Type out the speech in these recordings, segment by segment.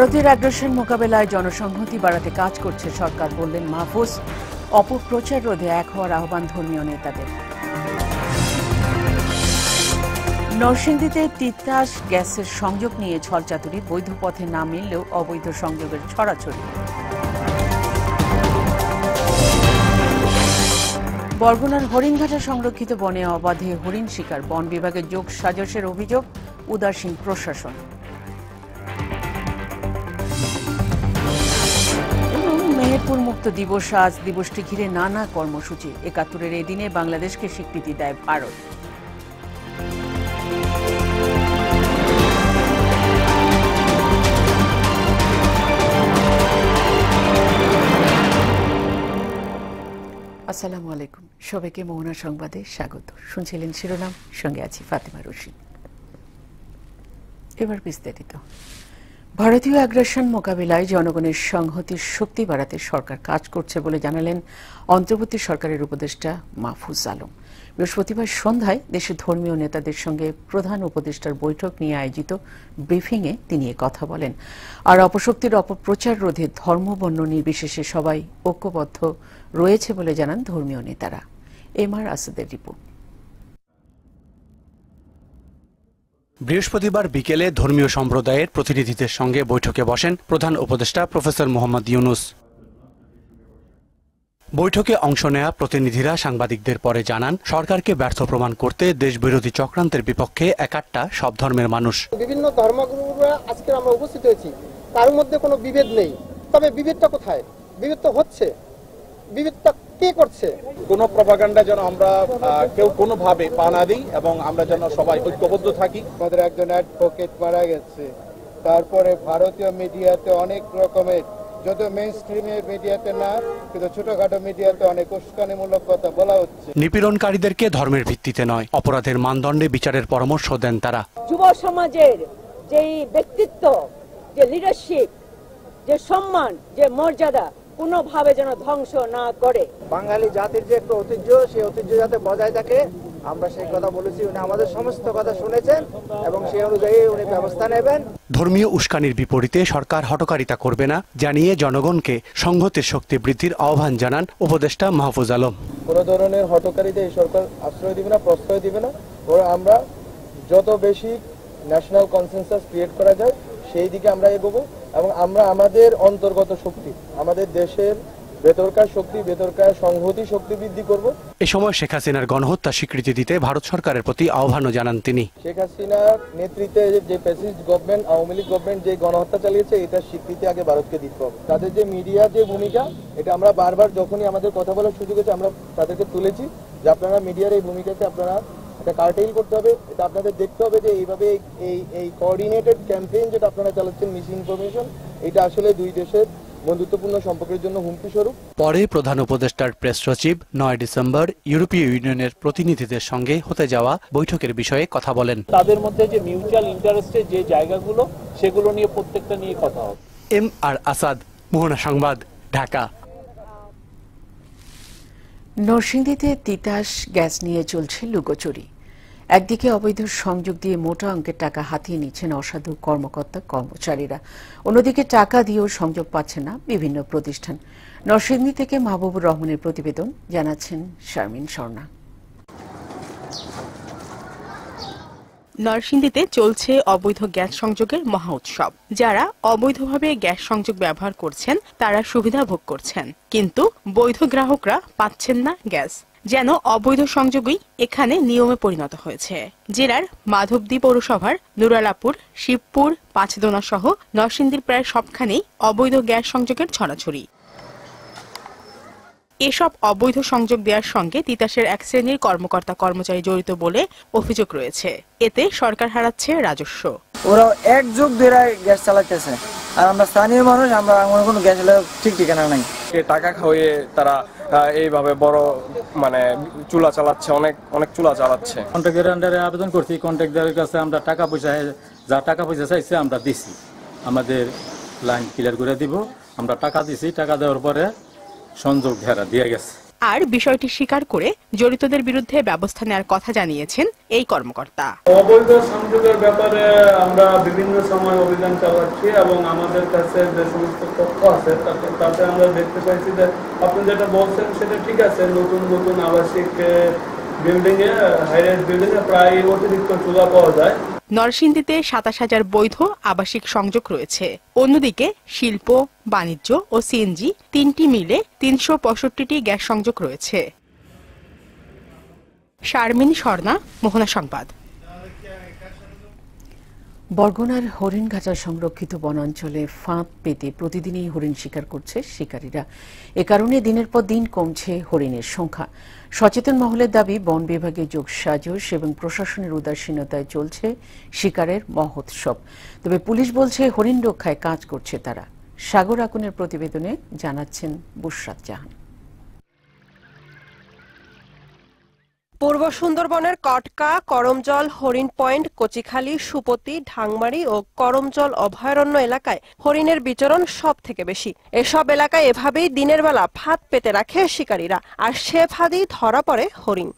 ভারতের আগ্রাসন মোকাবেলায় জনসংহতি বাড়াতে কাজ করছে সরকার, বললেন মাহফুজ। অপপ্রচার রোধে এক হওয়ার আহ্বান ধর্মীয় নেতাদের। নরসিংদীতে তিতাস গ্যাসের সংযোগ নিয়ে ছলচাতুরি, বৈধ পথে না মিললেও অবৈধ সংযোগের ছড়াছড়ি। বরগুনার হরিণঘাটা সংরক্ষিত বনে অবাধে হরিণ শিকার, বন বিভাগের যোগ সাজসের অভিযোগ, উদাসীন প্রশাসন। মেহেরপুর মুক্ত দিবস আজ, দিবসটি ঘিরে নানা কর্মসূচি। ৭১-এর এই দিনে বাংলাদেশকে স্বীকৃতি দেয় ভারত। আসসালামু আলাইকুম, সবাইকে মোহনা সংবাদে স্বাগত। শুনছিলেন শিরোনাম, সঙ্গে আছি ফাতেমা রশিদ। এবার বিস্তারিত। ভারতীয় আগ্রাসন মোকাবিলায় জনগণের সংহতির শক্তি বাড়াতে সরকার কাজ করছে বলে জানালেন অন্তর্বর্তী সরকারের উপদেষ্টা মাহফুজ আলম। বৃহস্পতিবার সন্ধ্যায় দেশের ধর্মীয় নেতাদের সঙ্গে প্রধান উপদেষ্টার বৈঠক নিয়ে আয়োজিত ব্রিফিংয়ে তিনি কথা বলেন। আর অপশক্তির অপপ্রচার রোধে ধর্ম বর্ণ নির্বিশেষে সবাই ঐক্যবদ্ধ রয়েছে বলে জানান ধর্মীয় নেতারা। এমআর আসাদের রিপোর্ট। বৃহস্পতিবার বিকেলে ধর্মীয় সম্প্রদায়ের প্রতিনিধিদের সঙ্গে বৈঠকে বসেন প্রধান উপদেষ্টা প্রফেসর মোহাম্মদ ইউনুস। বৈঠকে অংশ নেয়া প্রতিনিধিরা সাংবাদিকদের পরে জানান, সরকারকে ব্যর্থ প্রমাণ করতে দেশবিরোধী চক্রান্তের বিপক্ষে একাট্টা সব ধর্মের মানুষ। বিভিন্ন ধর্মগুরুরা আজকে আমরা উপস্থিত হয়েছি, তার মধ্যে কোনো বিভেদ নেই। তবে বিভেদটা কোথায়? বিভেদ তো হচ্ছে, বিভেদটা কে করছে? কোনো প্রপাগান্ডা যেন আমরা কেউ কোনোভাবে পা না দিই এবং আমরা যেন সবাই ঐক্যবদ্ধ থাকি। আমাদের একজন অ্যাডভোকেট মারা গেছে, তারপরে ভারতীয় মিডিয়াতে অনেক রকমের, যত মেইন স্ট্রিমের মিডিয়াতে না, কিন্তু ছোটখাটো মিডিয়াতে অনেক উস্কানিমূলক কথা বলা হচ্ছে। নিপীড়নকারীদেরকে ধর্মের ভিত্তিতে নয়, অপরাধের মানদণ্ডে বিচারের পরামর্শ দেন তারা। যুব সমাজের যে ব্যক্তিত্ব, যে লিডারশিপ, যে সম্মান, যে মর্যাদা কোনোভাবে যেন ধ্বংস না করে। বাঙালি জাতির যে একটা ঐতিহ্য, সেই ঐতিহ্য যাতে বজায় থাকে, আমরা সেই কথা বলেছি। উনি আমাদের সমস্ত কথা শুনেছেন এবং সেই অনুযায়ী উনি ব্যবস্থা নেবেন। ধর্মীয় উস্কানির বিপরীতে সরকার হঠকারিতা করবে না জানিয়ে জনগণকে সংহতির শক্তি বৃদ্ধির আহ্বান জানান উপদেষ্টা মাহফুজ আলম। কোনো ধরনের হঠকারিতা এই সরকার আশ্রয় দিবে না, প্রশ্রয় দিবে না। ওরা আমরা যত বেশি ন্যাশনাল কনসেনসাস ক্রিয়েট করা যায় সেই দিকে আমরা এগোবো এবং আমরা আমাদের অন্তর্গত শক্তি, আমাদের দেশের ভেতরকার শক্তি, ভেতরকার সংহতি শক্তি বৃদ্ধি করব। এ সময় শেখ হাসিনার গণহত্যা স্বীকৃতি দিতে ভারত সরকারের প্রতি আহ্বানও জানান তিনি। শেখ হাসিনার নেতৃত্বে যে fascist government, Awami League government যে গণহত্যা চালিয়েছে, এটার স্বীকৃতি আগে ভারতকে দিতে হবে। তাদের যে মিডিয়ার যে ভূমিকা, এটা আমরা বারবার যখনই আমাদের কথা বলার সুযোগ হয়েছে আমরা তাদেরকে তুলেছি যে আপনারা মিডিয়ার এই ভূমিকাকে আপনারা এটা কার্টেইল করতে হবে। এটা আপনাদের দেখতে হবে যে এইভাবে এই কোঅর্ডিনেটেড ক্যাম্পেইন যেটা আপনারা চালাচ্ছেন, মিস ইনফরমেশন, এটা আসলে দুই দেশের বন্ধুত্বপূর্ণ সম্পর্কের জন্য হুমকি স্বরূপ। পরে প্রধান উপদেষ্টার প্রেস সচিব ৯ ডিসেম্বর ইউরোপীয় ইউনিয়নের প্রতিনিধিদের সঙ্গে হতে যাওয়া বৈঠকের বিষয়ে কথা বলেন। তাদের মধ্যে যে মিউচুয়াল ইন্টারেস্টের যে জায়গাগুলো, সেগুলো নিয়ে প্রত্যেকটা নিয়ে কথা হবে। এমআর আসাদ, মোহনা সংবাদ, ঢাকা। নরসিংদীতে তিতাস গ্যাস নিয়ে চলছে লুকোচুরি। একদিকে অবৈধ সংযোগ দিয়ে মোটা অঙ্কের টাকা হাতিয়ে নিচ্ছেন অসাধু কর্মকর্তা কর্মচারীরা, অন্যদিকে টাকা দিয়েও সংযোগ পাচ্ছে না বিভিন্ন প্রতিষ্ঠান। নরসিংদী থেকে মাহবুবুর রহমানের প্রতিবেদন, জানাচ্ছেন শারমিন স্বর্ণা। নরসিংদীতে চলছে অবৈধ গ্যাস সংযোগের মহা উৎসব। যারা অবৈধভাবে গ্যাস সংযোগ ব্যবহার করছেন তারা সুবিধা ভোগ করছেন, কিন্তু বৈধ গ্রাহকরা পাচ্ছেন না গ্যাস। যেন অবৈধ সংযোগই এখানে নিয়মে পরিণত হয়েছে। জেলার মাধবদী পৌরসভার নুরালাপুর, শিবপুর, পাঁচদোনা সহ নরসিংদীর প্রায় সবখানেই অবৈধ গ্যাস সংযোগের ছড়াছড়ি। এসব অবৈধ সংযোগ দেওয়ার সঙ্গে তিতাসের এক শ্রেণীর কর্মকর্তা কর্মচারী জড়িত বলে অভিযোগ রয়েছে। এতে সরকার হারাচ্ছে রাজস্ব। ওরা এক যুগ ধরে গ্যাস চালাতেছে, আর আমরা স্থানীয় মানুষ, আমরা কোনো গ্যাস ঠিক ঠিকানা নাই। টাকা খাওয়িয়ে তারা এইভাবে বড় চুলা চালাচ্ছে, অনেক চুলা চালাচ্ছে। কন্ট্রাক্টের আন্ডারে আবেদন করছি, কন্ট্রাক্টরের কাছে আমরা টাকা পয়সা চাইছে আমরা দিছি, আমাদের লাইন ক্লিয়ার করে দিব। আমরা টাকা দিছি, টাকা দেওয়ার পরে সংযোগ ঘেরা দিয়ে গেছে। আর বিষয়টি স্বীকার করে জড়িতদের বিরুদ্ধে ব্যবস্থা নেওয়ার কথা জানিয়েছেন এই কর্মকর্তা। অবৈধ সংযোগের ব্যাপারে আমরা বিভিন্ন সময় অভিযান চালাচ্ছি এবং আমাদের কাছে যে সমস্ত তথ্য আছে তাতে আমরা দেখতে পাইছি যে আপনি যেটা বলছেন সেটা ঠিক আছে। নতুন নতুন আবাসিক বিল্ডিং এ হাইরাইজ বিল্ডিং এ প্রায় অতিরিক্ত চুলা পাওয়া যায়। নরসিংদীতে ২৭,০০০ বৈধ আবাসিক সংযোগ রয়েছে। অন্যদিকে শিল্প, বাণিজ্য ও সিএনজি ৩টি মিলে ৩৬৫টি গ্যাস সংযোগ রয়েছে। শারমিন স্বর্ণা, মোহনা সংবাদ। বরগুনার হরিণঘাটা সংরক্ষিত বনাঞ্চলে ফাঁদ পেতে প্রতিদিনই হরিণ শিকার করছে শিকারীরা। এ কারণে দিনের পর দিন কমছে হরিণের সংখ্যা। সচেতন মহলের দাবি, বন বিভাগের যোগসাজশ এবং প্রশাসনের উদাসীনতায় চলছে শিকারের মহোৎসব। তবে পুলিশ বলছে হরিণ রক্ষায় কাজ করছে তারা। সাগর আকুনের প্রতিবেদনে জানাচ্ছেন বুশরাত জাহান। পূর্ব সুন্দরবনের কটকা, করমজল, হরিণ পয়েন্ট, কচিখালী, সুপতি, ঢাংমারি ও করমজল অভয়ারণ্য এলাকায় হরিণের বিচরণ সব থেকে বেশি। এসব এলাকায় এভাবেই দিনের বেলা ফাঁদ পেতে রাখে শিকারীরা, আর সে ফাঁদেই ধরা পড়ে হরিণ।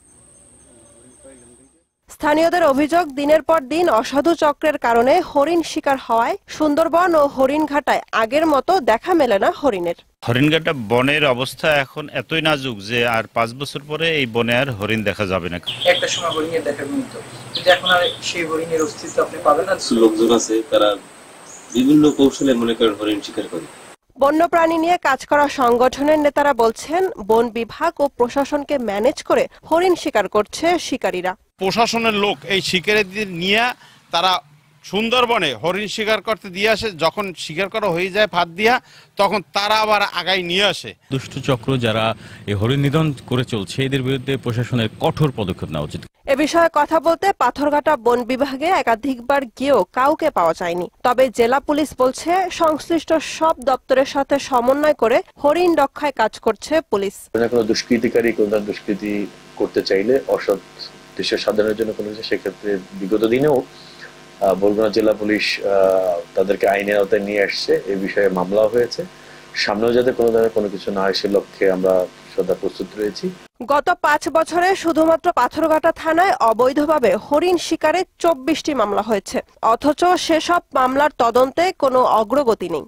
স্থানীয়দের অভিযোগ, দিনের পর দিন অসাধু চক্রের কারণে হরিণ শিকার হওয়ায় সুন্দরবন ও হরিণঘাটায় আগের মতো দেখা মেলে না হরিণের। হরিণঘাটা বনের অবস্থা এখন এতই নাজুক যে আর 5 বছর পরে এই বনে আর হরিণ দেখা যাবে না। একটা সময় হরিণের দেখা মিলত, কিন্তু এখন আর সেই হরিণের অস্তিত্ব আপনি পাবেন না। লোকজন আছে তারা বিভিন্ন কৌশলে মনে করেন হরিণ শিকার করে। বন্যপ্রাণী নিয়ে কাজ করা সংগঠনের নেতারা বলছেন, বন বিভাগ ও প্রশাসনকে ম্যানেজ করে হরিণ শিকার করছে শিকারীরা। প্রশাসনের লোক এই শিকারীদের নিয়ে তারা সুন্দরবনে হরিণ শিকার করতে দিয়ে আসে। যখন শিকার করা হয়ে যায় ফাঁদ দিয়া, তখন তারা আবার আগায় নিয়ে আসে। দুষ্ট চক্র যারা এই হরিণ নিধন করে চলছে, এদের বিরুদ্ধে প্রশাসনের কঠোর পদক্ষেপ নেওয়া উচিত। এ বিষয়ে কথা বলতে পাথরঘাটা বন বিভাগে একাধিকবার গিয়েও কাউকে পাওয়া যায়নি। তবে জেলা পুলিশ বলছে, সংশ্লিষ্ট সব দপ্তরের সাথে সমন্বয় করে হরিণ রক্ষায় কাজ করছে পুলিশ। কোনো দুষ্কৃতিকারী কোনো দুষ্কৃতি করতে চাইলে, অসৎ দেশের সাধারণের জন্য কোনো কিছু, সেক্ষেত্রে বিগত দিনেও বরগুনা জেলা পুলিশ তাদেরকে আইনের আওতায় নিয়ে আসছে। এই বিষয়ে মামলাও হয়েছে। সামনেও যাতে কোনো ধরনের কোনো কিছু না হয় সে লক্ষ্যে আমরা সদা প্রস্তুত রয়েছি। গত 5 বছরে শুধুমাত্র পাথরঘাটা থানায় অবৈধভাবে হরিণ শিকারে 24টি মামলা হয়েছে, অথচ সেসব মামলার তদন্তে কোনো অগ্রগতি নেই।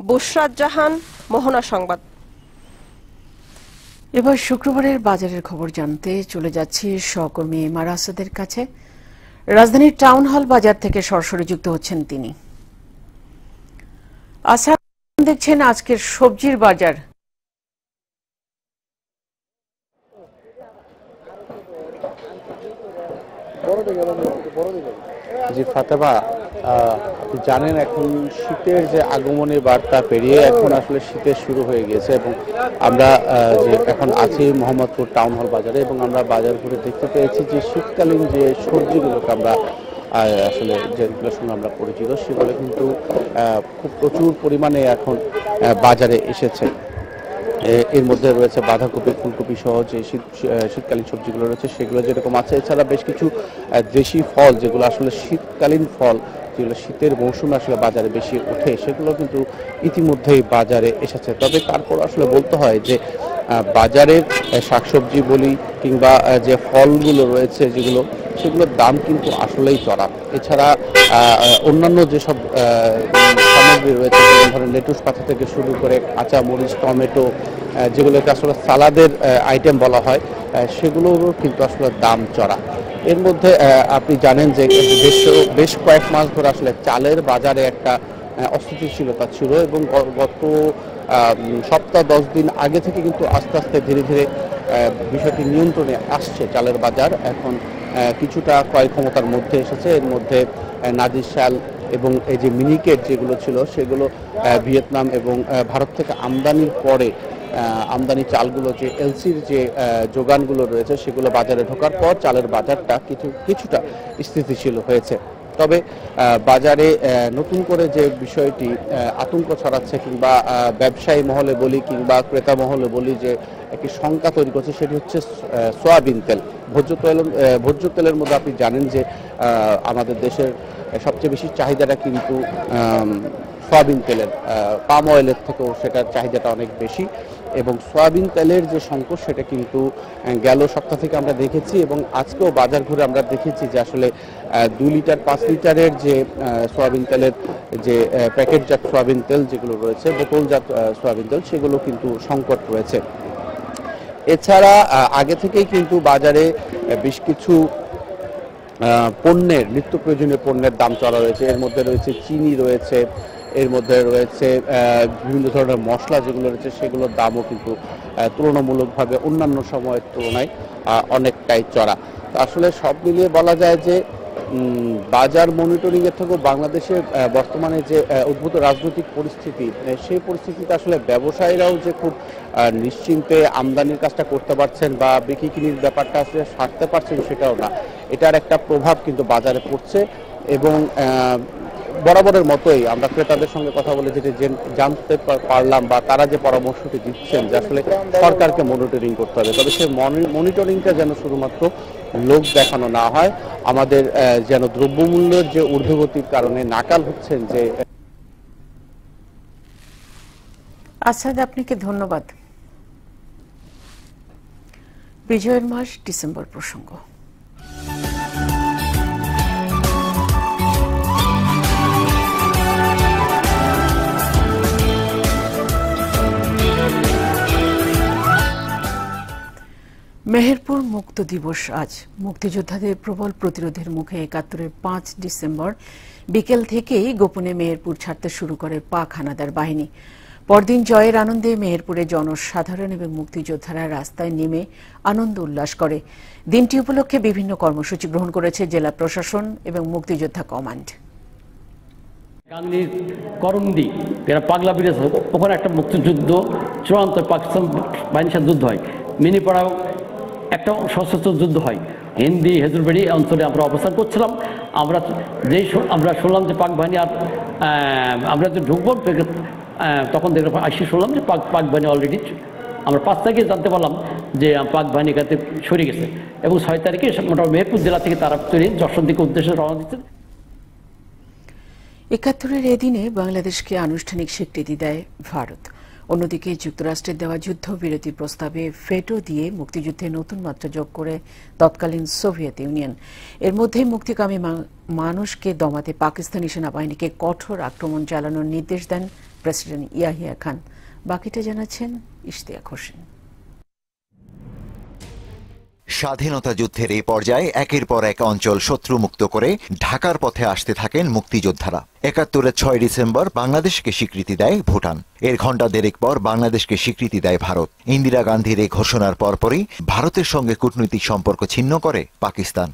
বুশরাত জাহান, মোহনা সংবাদ। এবার শুক্রবারের বাজারের খবর জানতে চলে যাচ্ছি সহকর্মী এমআর আসাদের কাছে। রাজধানীর টাউন হল বাজার থেকে সরাসরি যুক্ত হচ্ছেন তিনি। আসাদ, দেখছেন আজকের সবজির বাজার। জি ফাতেমা, আপনি জানেন এখন শীতের যে আগমনী বার্তা পেরিয়ে এখন আসলে শীতের শুরু হয়ে গেছে এবং আমরা যে এখন আছি মোহাম্মদপুর টাউন হল বাজারে এবং আমরা বাজার ঘুরে দেখতে পেয়েছি যে শীতকালীন যে সবজিগুলোকে আমরা আসলে যেগুলোর সঙ্গে আমরা পরিচিত সেগুলো কিন্তু খুব প্রচুর পরিমাণে এখন বাজারে এসেছে। এর মধ্যে রয়েছে বাঁধাকপি, ফুলকপি সহ যে শীতকালীন সবজিগুলো রয়েছে সেগুলো যেরকম আছে, এছাড়া বেশ কিছু দেশি ফল যেগুলো আসলে শীতকালীন ফল, যেগুলো শীতের মৌসুমে আসলে বাজারে বেশি ওঠে, সেগুলো কিন্তু ইতিমধ্যেই বাজারে এসেছে। তবে তারপর আসলে বলতে হয় যে বাজারের শাকসবজি বলি কিংবা যে ফলগুলো রয়েছে যেগুলো, সেগুলোর দাম কিন্তু আসলেই চড়া। এছাড়া অন্যান্য যেসব সামগ্রী রয়েছে, যেমন ধরেন লেটুস পাতা থেকে শুরু করে কাঁচা মরিচ, টমেটো, যেগুলোকে আসলে সালাদের আইটেম বলা হয়, সেগুলোরও কিন্তু আসলে দাম চড়া। এর মধ্যে আপনি জানেন যে বেশ কয়েক মাস ধরে আসলে চালের বাজারে একটা অস্থিতিশীলতা ছিল এবং গত সপ্তাহ 10 দিন আগে থেকে কিন্তু আস্তে আস্তে ধীরে ধীরে বিষয়টি নিয়ন্ত্রণে আসছে চালের বাজার। এখন কিছুটা ক্রয় ক্ষমতার মধ্যে এসেছে। এর মধ্যে নাজির শাল এবং এই যে মিনিকেট যেগুলো ছিল সেগুলো ভিয়েতনাম এবং ভারত থেকে আমদানির পরে আমদানি চালগুলো যে এলসির যে যোগানগুলো রয়েছে সেগুলো বাজারে ঢোকার পর চালের বাজারটা কিছুটা স্থিতিশীল হয়েছে। তবে বাজারে নতুন করে যে বিষয়টি আতঙ্ক ছড়াচ্ছে কিংবা ব্যবসায়ী মহলে বলি কিংবা ক্রেতা মহলে বলি যে একটি শঙ্কা তৈরি করছে, সেটি হচ্ছে সয়াবিন তেল। ভোজ্য তেলের মধ্যে আপনি জানেন যে আমাদের দেশের সবচেয়ে বেশি চাহিদাটা কিন্তু সয়াবিন তেলের, পাম অয়েলের থেকেও সেটার চাহিদাটা অনেক বেশি এবং সয়াবিন তেলের যে সংকট সেটা কিন্তু গেল সপ্তাহ থেকে আমরা দেখেছি এবং আজকেও বাজার ঘুরে আমরা দেখেছি যে আসলে 2 লিটার 5 লিটারের যে সয়াবিন তেলের যে প্যাকেটজাত সয়াবিন তেল যেগুলো রয়েছে, বোতলজাত সয়াবিন তেল, সেগুলো কিন্তু সংকট রয়েছে। এছাড়া আগে থেকেই কিন্তু বাজারে বেশ কিছু পণ্যের, নিত্য প্রয়োজনীয় পণ্যের দাম চড়া রয়েছে। এর মধ্যে রয়েছে চিনি রয়েছে, এর মধ্যে রয়েছে বিভিন্ন ধরনের মশলা যেগুলো রয়েছে সেগুলোর দামও কিন্তু তুলনামূলকভাবে অন্যান্য সময়ের তুলনায় অনেকটাই চড়া। তো আসলে সব মিলিয়ে বলা যায় যে বাজার মনিটরিং এর থেকেও বাংলাদেশের বর্তমানে যে উদ্ভূত রাজনৈতিক পরিস্থিতি, সেই পরিস্থিতিতে আসলে ব্যবসায়ীরাও যে খুব নিশ্চিন্তে আমদানির কাজটা করতে পারছেন বা বিক্রি কিনির ব্যাপারটা আসলে সারতে পারছেন সেটাও না। এটার একটা প্রভাব কিন্তু বাজারে পড়ছে এবং বরাবরের মতোই আমরা ক্রেতাদের সঙ্গে কথা বলে যেটা জানতে পারলাম বা তারা যে পরামর্শটি দিচ্ছেন যে আসলে সরকারকে মনিটরিং করতে হবে, তবে সেই মনিটরিংটা যেন শুধুমাত্র লোক দেখানো না হয়, আমাদের যেন দ্রব্যমূল্যের যে ঊর্ধ্বগতির কারণে নাকাল হচ্ছেন যে। আসাদ, আপনাকে ধন্যবাদ। বিজয়ের মাস ডিসেম্বর প্রসঙ্গ। মেহেরপুর মুক্ত দিবস আজ। মুক্তিযোদ্ধাদের প্রবল প্রতিরোধের মুখে ৭১-এর ৫ ডিসেম্বর বিকেল থেকেই গোপনে মেহেরপুর ছাড়তে শুরু করে পাক হানাদার বাহিনী। পরদিন জয়ের আনন্দে মেহেরপুরে জনসাধারণ এবং মুক্তিযোদ্ধারা রাস্তায় নেমে আনন্দ উল্লাস করে। দিনটি উপলক্ষে বিভিন্ন কর্মসূচি গ্রহণ করেছে জেলা প্রশাসন এবং মুক্তিযোদ্ধা কমান্ড। গাংনীর করমদি, এরা পাগলা ব্রিজ, ওখানে একটা মুক্তিযুদ্ধ চূড়ান্ত পাকিস্তান বাহিনীর সাথে যুদ্ধ হয়। মিনিপাড়াও একটা সশস্ত্র যুদ্ধ হয়। হিন্দি হেজুরবাড়ি অঞ্চলে আমরা অবস্থান করছিলাম। আমরা শুনলাম যে পাক বাহিনী আর আমরা যে ঢুকবো তখন দেখলাম আসি শুনলাম যে পাক বাহিনী অলরেডি, আমরা ৫ তারিখে জানতে পারলাম যে পাক বাহিনী কাছে সরে গেছে এবং ৬ তারিখে মোটামুটি মেহেরপুর জেলা থেকে তারা তৈরি যশোর দিকে উদ্দেশ্যে রওনা দিচ্ছে। ৭১-এর এদিনে বাংলাদেশকে আনুষ্ঠানিক স্বীকৃতি দেয় ভারত। অন্যদিকে যুক্তরাষ্ট্রের দেওয়া যুদ্ধবিরতি প্রস্তাবে ভেটো দিয়ে মুক্তিযুদ্ধে নতুন মাত্রা যোগ করে তৎকালীন সোভিয়েত ইউনিয়ন। এর মধ্যে মুক্তিকামী মানুষকে দমাতে পাকিস্তানি সেনাবাহিনীকে কঠোর আক্রমণ চালানোর নির্দেশ দেন প্রেসিডেন্ট ইয়াহিয়া খান। বাকিটা জানাচ্ছেন ইশতিয়াক হোসেন। স্বাধীনতা যুদ্ধের এই পর্যায়ে একের পর এক অঞ্চল শত্রুমুক্ত করে ঢাকার পথে আসতে থাকেন মুক্তিযোদ্ধারা। ৭১-এর ৬ ডিসেম্বর বাংলাদেশকে স্বীকৃতি দেয় ভুটান। এর ঘণ্টা দেড়েক পর বাংলাদেশকে স্বীকৃতি দেয় ভারত। ইন্দিরা গান্ধীর এই ঘোষণার পরপরই ভারতের সঙ্গে কূটনৈতিক সম্পর্ক ছিন্ন করে পাকিস্তান।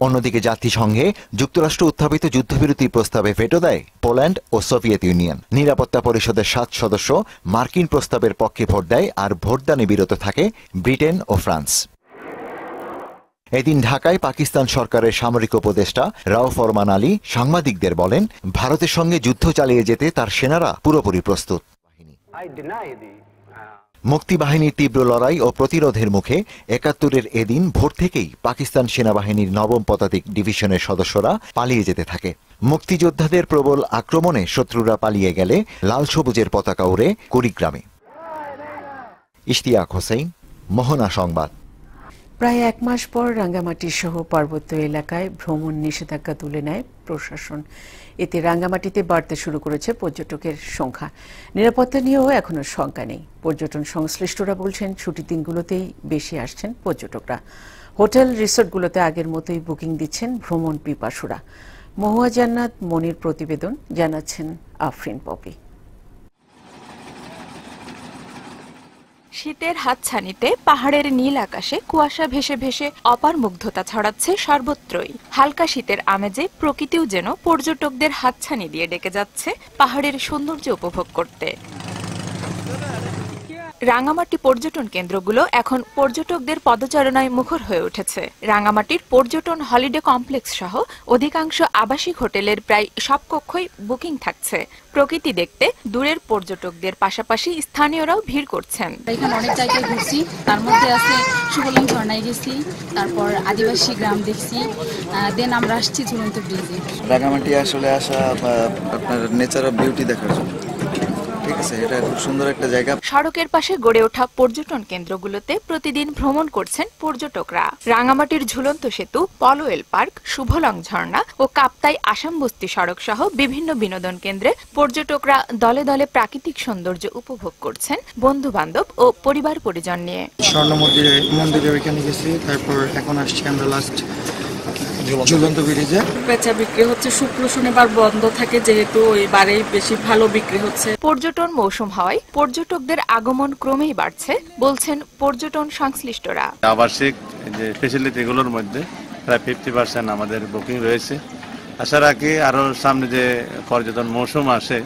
অন্যদিকে জাতিসংঘে যুক্তরাষ্ট্র উত্থাপিত যুদ্ধবিরতির প্রস্তাবে ভেটো দেয় পোল্যান্ড ও সোভিয়েত ইউনিয়ন। নিরাপত্তা পরিষদের ৭ সদস্য মার্কিন প্রস্তাবের পক্ষে ভোট দেয়, আর ভোটদানে বিরত থাকে ব্রিটেন ও ফ্রান্স। এদিন ঢাকায় পাকিস্তান সরকারের সামরিক উপদেষ্টা রাও ফরমান আলী সাংবাদিকদের বলেন, ভারতের সঙ্গে যুদ্ধ চালিয়ে যেতে তার সেনারা পুরোপুরি প্রস্তুত। মুক্তিবাহিনীর তীব্র লড়াই ও প্রতিরোধের মুখে ৭১-এর এদিন ভোর থেকেই পাকিস্তান সেনাবাহিনীর ৯ম পদাতিক ডিভিশনের সদস্যরা পালিয়ে যেতে থাকে। মুক্তিযোদ্ধাদের প্রবল আক্রমণে শত্রুরা পালিয়ে গেলে লাল সবুজের পতাকা ওড়ে কুড়িগ্রামে। ইশতিয়াক হোসেন, মোহনা সংবাদ। প্রায় ১ মাস পর রাঙ্গামাটি সহ পার্বত্য এলাকায় ভ্রমণ নিষেধাজ্ঞা তুলে নেয় প্রশাসন। এতে রাঙ্গামাটিতে বাড়তে শুরু করেছে পর্যটকের সংখ্যা। নিরাপত্তা নিয়েও এখনো শঙ্কা নেই। পর্যটন সংশ্লিষ্টরা বলছেন, ছুটির দিনগুলোতেই বেশি আসছেন পর্যটকরা। হোটেল রিসোর্টগুলোতে আগের মতোই বুকিং দিচ্ছেন ভ্রমণ পিপাসুরা। মহুয়া জান্নাত মনির প্রতিবেদন, জানাচ্ছেন আফরিন পপি। শীতের হাতছানিতে পাহাড়ের নীল আকাশে কুয়াশা ভেসে ভেসে অপার মুগ্ধতা ছড়াচ্ছে সর্বত্রই। হালকা শীতের আমেজে প্রকৃতিও যেন পর্যটকদের হাতছানি দিয়ে ডেকে যাচ্ছে পাহাড়ের সৌন্দর্য উপভোগ করতে। রাঙামাটি পর্যটন কেন্দ্রগুলো এখন পর্যটকদের পদচারণায় মুখর হয়ে উঠেছে। রাঙামাটির পর্যটন হলিডে কমপ্লেক্স সহ অধিকাংশ আবাসিক হোটেলের প্রায় সব কক্ষই বুকিং থাকছে। প্রকৃতি দেখতে দূরের পর্যটকদের পাশাপাশি স্থানীয়রাও ভিড় করছেন। এখানে অনেক জায়গায় ঘুরছি, তার মধ্যে আছে সুবলং ঝর্ণায় গেছি, তারপর আদিবাসী গ্রাম দেখছি, দেন আমরা আসছি ঝুলন্ত ব্রিজে। রাঙামাটি আসলে আসা আপনার নেচার অফ বিউটি দেখার জন্য, ঠিক আছে, এটা খুব সুন্দর একটা জায়গা। সড়কের পাশে গড়ে ওঠা পর্যটন কেন্দ্রগুলোতে প্রতিদিন ভ্রমণ করছেন পর্যটকরা। রাঙামাটির ঝুলন্ত সেতু, পলোয়েল পার্ক, শুভলং ঝর্ণা ও কাপ্তাই আসামবস্তি সড়ক সহ বিভিন্ন বিনোদন কেন্দ্রে পর্যটকরা দলে দলে প্রাকৃতিক সৌন্দর্য উপভোগ করছেন বন্ধু বান্ধব ও পরিবার পরিজন নিয়ে। স্বর্ণ মন্দিরে ওইখানে গেছি, তারপর এখন আসছি আমরা লাস্ট ঝুলন্ত ব্রিজে। বেচা বিক্রি হচ্ছে শুক্র শনিবার বন্ধ থাকে, যেহেতু এবারে বেশি ভালো বিক্রি হচ্ছে। পর্যটন মৌসুম হওয়ায় পর্যটকদের আগমন ক্রমেই বাড়ছে বলছেন পর্যটন সংশ্লিষ্টরা। আবাসিক যে ফেসিলিটি গুলোর মধ্যে প্রায় 50% আমাদের বুকিং রয়েছে। আশা রাখি আরো সামনে যে পর্যটন মৌসুম আসে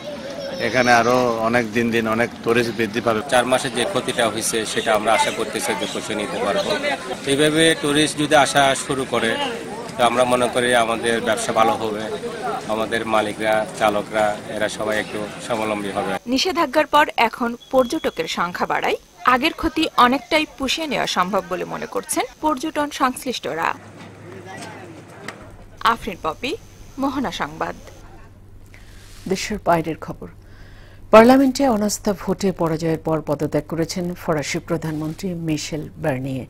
এখানে আরো অনেক দিন অনেক টুরিস্ট বৃদ্ধি পাবে। 4 মাসে যে ক্ষতিটা হয়েছে সেটা আমরা আশা করতেছি যে পুষিয়ে নিতে পারবো। এইভাবে টুরিস্ট যদি আসা শুরু করে তো আমরা মনে করি আমাদের ব্যবসা ভালো হবে, আমাদের মালিকরা, চালকরা এরা সবাই একটু স্বাবলম্বী হবে। নিষেধাজ্ঞার পর এখন পর্যটকের সংখ্যা বাড়ায় আগের ক্ষতি অনেকটাই পুষিয়ে নেওয়া সম্ভব বলে মনে করছেন পর্যটন সংশ্লিষ্টরা। আফরিন পপি, মোহনা সংবাদ। দেশের বাইরের খবর। পার্লামেন্টে অনাস্থা ভোটে পরাজয়ের পর পদত্যাগ করেছেন ফরাসি প্রধানমন্ত্রী মিশেল বার্নিয়ে।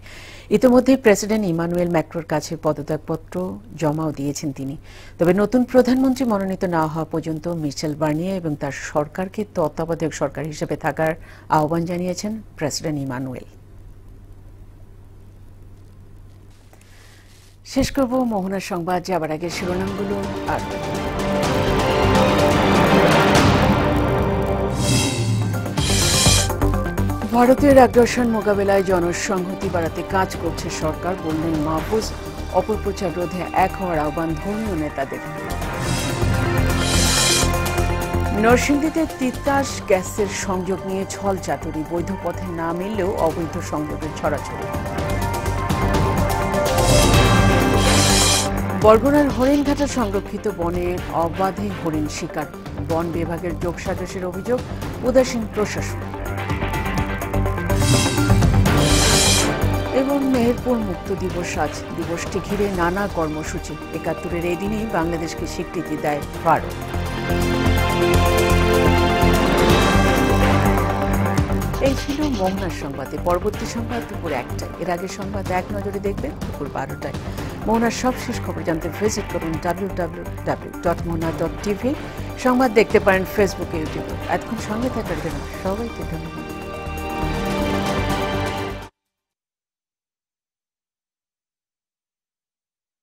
ইতিমধ্যে প্রেসিডেন্ট ইমানুয়েল ম্যাক্রোর কাছে পদত্যাগপত্র জমাও দিয়েছেন তিনি। তবে নতুন প্রধানমন্ত্রী মনোনীত না হওয়া পর্যন্ত মিশেল বার্নিয়ে এবং তার সরকারকে তত্ত্বাবধায়ক সরকার হিসেবে থাকার আহ্বান জানিয়েছেন প্রেসিডেন্ট ইমানুয়েল। শেষ করব মোহনা সংবাদ, যাবার আগে শিরোনামগুলো আর ভারতের আগ্রাসন মোকাবেলায় জনসংহতি বাড়াতে কাজ করছে সরকার, বললেন মাহফুজ। অপপ্রচার রোধে এক হওয়ার আহ্বান ধর্মীয় নেতাদের। নরসিংদীতে তিতাস গ্যাসের সংযোগ নিয়ে ছল চাতুরি, বৈধ পথে না মিললেও অবৈধ সংযোগের ছড়াছড়ি। বরগুনার হরিণঘাটা সংরক্ষিত বনে অবাধে হরিণ শিকার, বন বিভাগের যোগসাজশের অভিযোগ, উদাসীন প্রশাসন। এবং মেহেরপুর মুক্ত দিবস আজ, দিবসটি ঘিরে নানা কর্মসূচি। ৭১-এর এই দিনেই বাংলাদেশকে স্বীকৃতি দেয় ভারত। এই ছিল মোহনার সংবাদে। পরবর্তী সংবাদ দুপুর ১টায়। এর আগে সংবাদ এক নজরে দেখবেন দুপুর ১২টায়। মোহনার সবশেষ খবর জানতে ভিজিট করুন www.mohana.tv। সংবাদ দেখতে পারেন ফেসবুকে, ইউটিউবে। এতক্ষণ সঙ্গে থাকার জন্য সবাইকে ধন্যবাদ।